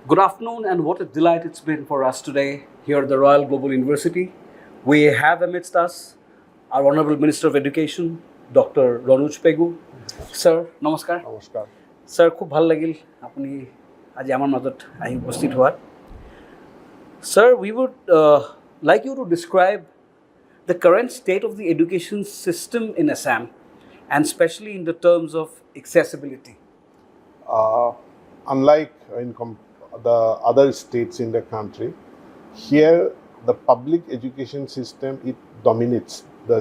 Good afternoon, and what a delight it's been for us today here at the Royal Global University. We have amidst us our Honorable Minister of Education, Dr. Ranoj Pegu. Sir, নমস্কাৰ। নমস্কাৰ। Sir, খুব ভাল লাগিল আপুনি আজি আমাৰ মাজত আহি উপস্থিত হোৱাত। Sir, we would like you to describe the current state of the education system in Assam, and especially in the terms of accessibility. Unlike in the other states in the country, here the public education system, it dominates the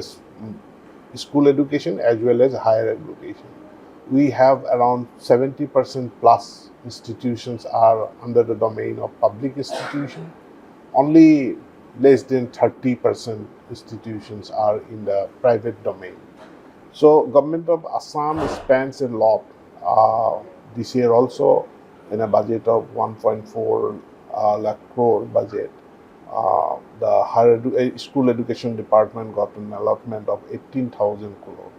school education as well as higher education. We have around 70% plus institutions are under the domain of public institution. Only less than 30% institutions are in the private domain. So government of Assam spends a lot this year also in a budget of 1.4 lakh crore budget. The higher school education department got an allotment of 18,000 crore.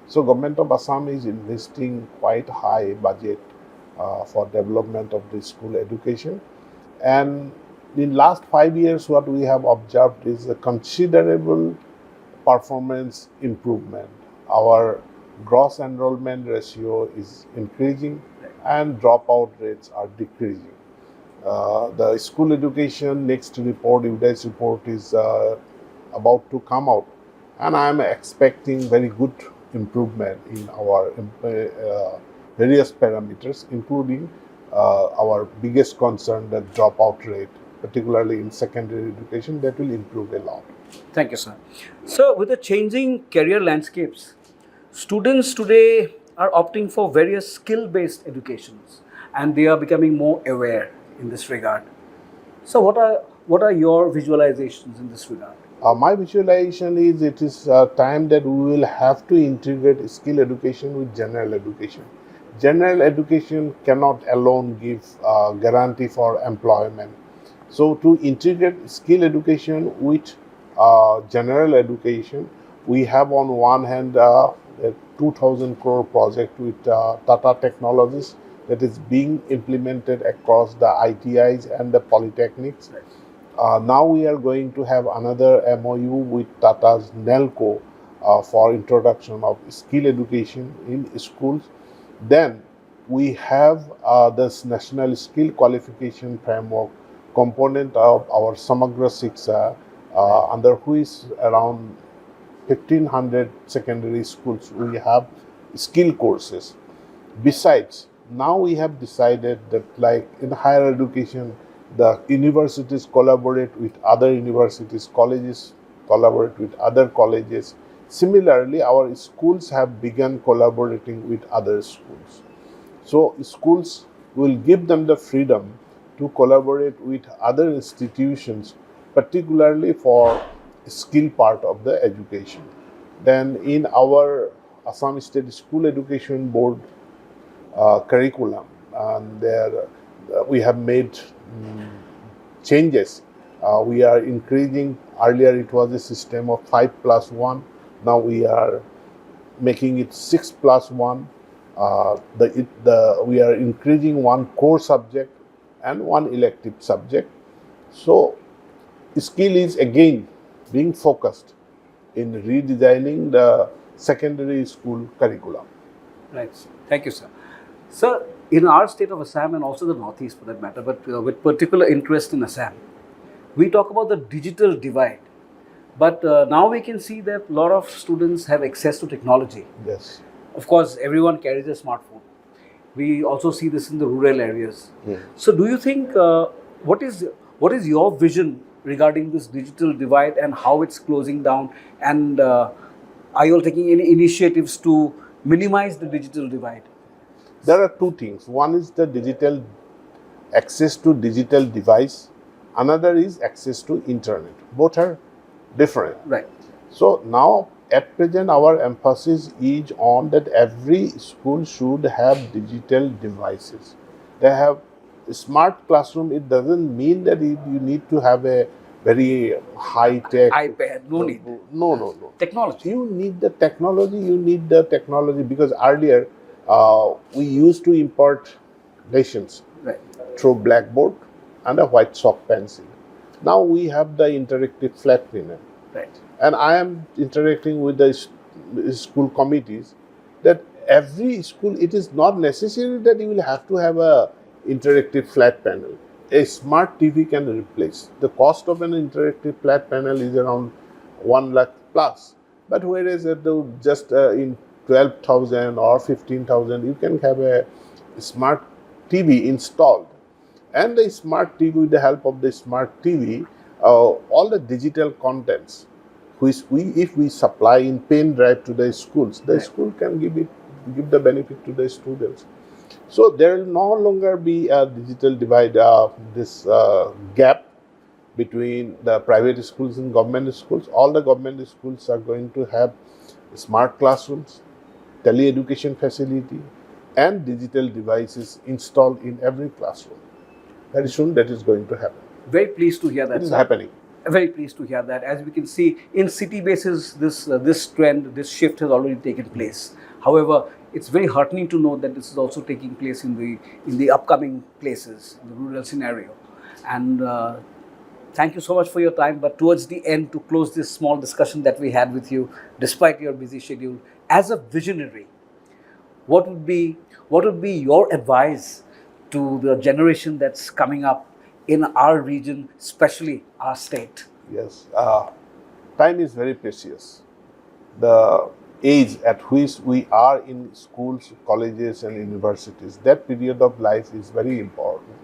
So government of Assam is investing quite high budget for development of the school education. And in last 5 years, what we have observed is a considerable performance improvement. Our gross enrollment ratio is increasing and dropout rates are decreasing. The school education next report, UDA's report, is about to come out, and I am expecting very good improvement in our various parameters, including our biggest concern, the dropout rate, particularly in secondary education, that will improve a lot. Thank you, sir. So, with the changing career landscapes, students today are opting for various skill-based educations, and they are becoming more aware in this regard. So, what are your visualizations in this regard? My visualization is it is time that we will have to integrate skill education with general education. General education cannot alone give guarantee for employment. So, to integrate skill education with general education, we have on one hand a 2,000 crore project with Tata Technologies that is being implemented across the ITIs and the polytechnics. Now we are going to have another MOU with Tata's NELCO for introduction of skill education in schools. Then we have this National Skill Qualification Framework component of our Samagra Shiksha, under which around 1,500 secondary schools we have skill courses. Besides, now we have decided that, like in higher education, the universities collaborate with other universities, colleges collaborate with other colleges. Similarly, our schools have begun collaborating with other schools. So schools will give them the freedom to collaborate with other institutions, particularly for skill part of the education. Then in our Assam State School Education Board curriculum, and there we have made changes. We are increasing. Earlier it was a system of 5+1. Now we are making it 6+1. We are increasing one core subject and one elective subject. So skill is again being focused in redesigning the secondary school curriculum. Right. Thank you, sir. Sir, in our state of Assam, and also the Northeast for that matter, but with particular interest in Assam, we talk about the digital divide. But now we can see that a lot of students have access to technology. Yes. Of course, everyone carries a smartphone. We also see this in the rural areas. So, do you think what is your vision regarding this digital divide and how it's closing down? And are you all taking any initiatives to minimize the digital divide? There are two things. One is the digital access to digital device. Another is access to internet. Both are different. Right. So now at present our emphasis is on that every school should have digital devices. They have a smart classroom. It doesn't mean that you need to have a very high tech iPad. No need. No. Technology. You need the technology because earlier we used to import rations Right. through blackboard and a white chalk pencil. Now we have the interactive flat panel. Right. And I am interacting with the school committees that every school, it is not necessary that you will have to have a interactive flat panel. A smart TV can replace. The cost of an interactive flat panel is around 1 lakh plus. But whereas just in 12,000 or 15,000, you can have a smart TV installed. And the smart TV, with the help of the smart TV, all the digital contents, which if we supply in pen drive to the schools, the school can give the benefit to the students. So there will no longer be a digital divide, this gap between the private schools and government schools. All the government schools are going to have smart classrooms, tele-education facility, and digital devices installed in every classroom. Very soon that is going to happen. Very pleased to hear that. It is sir. happening. Very pleased to hear that. As we can see, in city bases, this trend, this shift has already taken place. However, it's very heartening to know that this is also taking place in the upcoming places, in the rural scenario. And thank you so much for your time. But towards the end, to close this small discussion that we had with you, despite your busy schedule, as a visionary, what would be your advice to the generation that's coming up in our region, especially our state? Yes, time is very precious. The age at which we are in schools, colleges, and universities, that period of life is very important.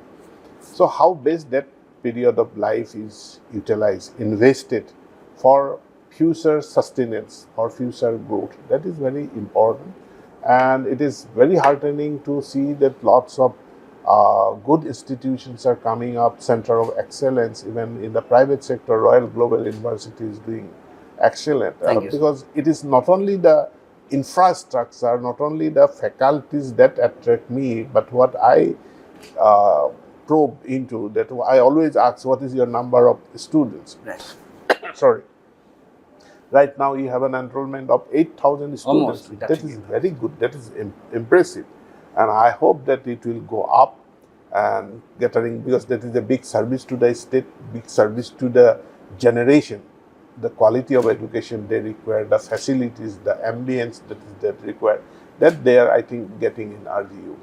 So, how best that period of life is utilized, invested for future sustenance, for future growth, that is very important. And it is very heartening to see that lots of good institutions are coming up, center of excellence, even in the private sector. Royal Global University is doing excellent, because it is not only the infrastructure, not only the faculties that attract me, but what I probe into, that I always ask, what is your number of students? Right. Sorry. Right now, you have an enrollment of 8,000 students. Almost, that is very good. That is impressive. And I hope that it will go up and because that is a big service to the state, big service to the generation. The quality of education they require, the facilities, the ambience that required, that they are, I think, getting in RGU.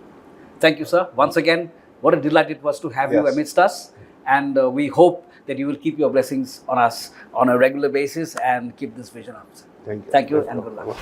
Thank you, sir. Once again, what a delight it was to have you amidst us. And we hope that you will keep your blessings on us on a regular basis and keep this vision up. Thank you. Thank you and good luck.